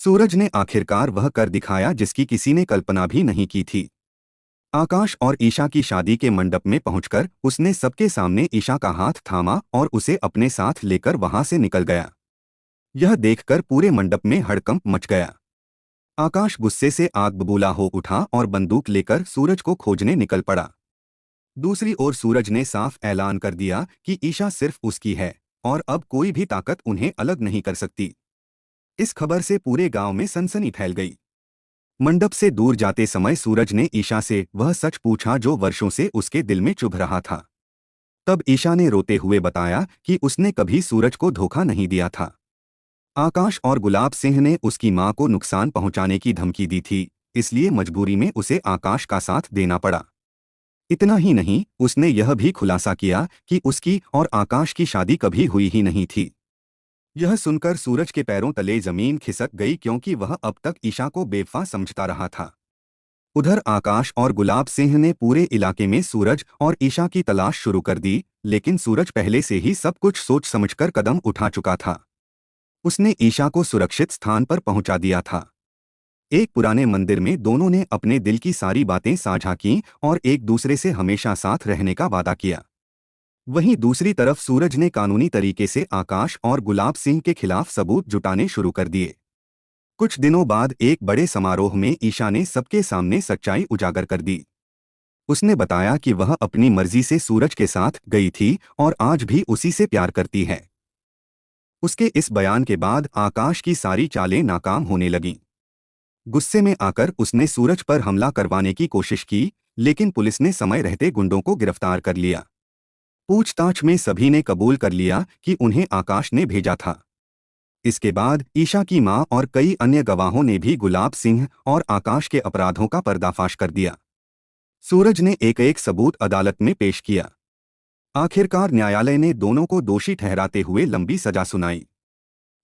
सूरज ने आखिरकार वह कर दिखाया जिसकी किसी ने कल्पना भी नहीं की थी। आकाश और ईशा की शादी के मंडप में पहुंचकर उसने सबके सामने ईशा का हाथ थामा और उसे अपने साथ लेकर वहां से निकल गया। यह देखकर पूरे मंडप में हड़कंप मच गया। आकाश गुस्से से आग बबूला हो उठा और बंदूक लेकर सूरज को खोजने निकल पड़ा। दूसरी ओर सूरज ने साफ ऐलान कर दिया कि ईशा सिर्फ उसकी है और अब कोई भी ताकत उन्हें अलग नहीं कर सकती। इस खबर से पूरे गांव में सनसनी फैल गई। मंडप से दूर जाते समय सूरज ने ईशा से वह सच पूछा जो वर्षों से उसके दिल में चुभ रहा था। तब ईशा ने रोते हुए बताया कि उसने कभी सूरज को धोखा नहीं दिया था। आकाश और गुलाब सिंह ने उसकी मां को नुकसान पहुंचाने की धमकी दी थी, इसलिए मजबूरी में उसे आकाश का साथ देना पड़ा। इतना ही नहीं, उसने यह भी खुलासा किया कि उसकी और आकाश की शादी कभी हुई ही नहीं थी। यह सुनकर सूरज के पैरों तले जमीन खिसक गई क्योंकि वह अब तक ईशा को बेवफा समझता रहा था। उधर आकाश और गुलाब सिंह ने पूरे इलाके में सूरज और ईशा की तलाश शुरू कर दी, लेकिन सूरज पहले से ही सब कुछ सोच समझकर कदम उठा चुका था। उसने ईशा को सुरक्षित स्थान पर पहुंचा दिया था। एक पुराने मंदिर में दोनों ने अपने दिल की सारी बातें साझा की और एक दूसरे से हमेशा साथ रहने का वादा किया। वहीं दूसरी तरफ सूरज ने कानूनी तरीके से आकाश और गुलाब सिंह के खिलाफ सबूत जुटाने शुरू कर दिए। कुछ दिनों बाद एक बड़े समारोह में ईशा ने सबके सामने सच्चाई उजागर कर दी। उसने बताया कि वह अपनी मर्जी से सूरज के साथ गई थी और आज भी उसी से प्यार करती है। उसके इस बयान के बाद आकाश की सारी चालें नाकाम होने लगीं। गुस्से में आकर उसने सूरज पर हमला करवाने की कोशिश की, लेकिन पुलिस ने समय रहते गुंडों को गिरफ्तार कर लिया। पूछताछ में सभी ने कबूल कर लिया कि उन्हें आकाश ने भेजा था। इसके बाद ईशा की मां और कई अन्य गवाहों ने भी गुलाब सिंह और आकाश के अपराधों का पर्दाफाश कर दिया। सूरज ने एक एक सबूत अदालत में पेश किया। आखिरकार न्यायालय ने दोनों को दोषी ठहराते हुए लंबी सजा सुनाई।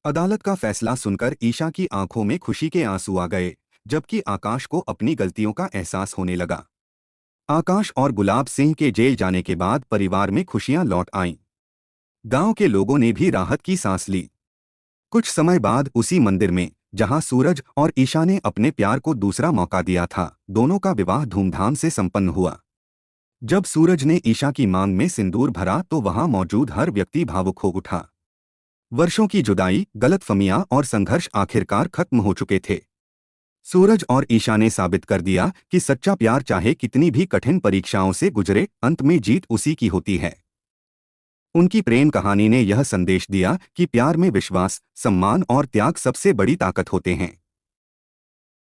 अदालत का फैसला सुनकर ईशा की आंखों में खुशी के आंसू आ गए, जबकि आकाश को अपनी गलतियों का एहसास होने लगा। आकाश और गुलाब सिंह के जेल जाने के बाद परिवार में खुशियां लौट आईं। गांव के लोगों ने भी राहत की सांस ली। कुछ समय बाद उसी मंदिर में, जहां सूरज और ईशा ने अपने प्यार को दूसरा मौका दिया था, दोनों का विवाह धूमधाम से संपन्न हुआ। जब सूरज ने ईशा की मांग में सिंदूर भरा तो वहां मौजूद हर व्यक्ति भावुक हो उठा। वर्षों की जुदाई, गलतफहमियां और संघर्ष आखिरकार खत्म हो चुके थे। सूरज और ईशा ने साबित कर दिया कि सच्चा प्यार चाहे कितनी भी कठिन परीक्षाओं से गुजरे, अंत में जीत उसी की होती है। उनकी प्रेम कहानी ने यह संदेश दिया कि प्यार में विश्वास, सम्मान और त्याग सबसे बड़ी ताकत होते हैं।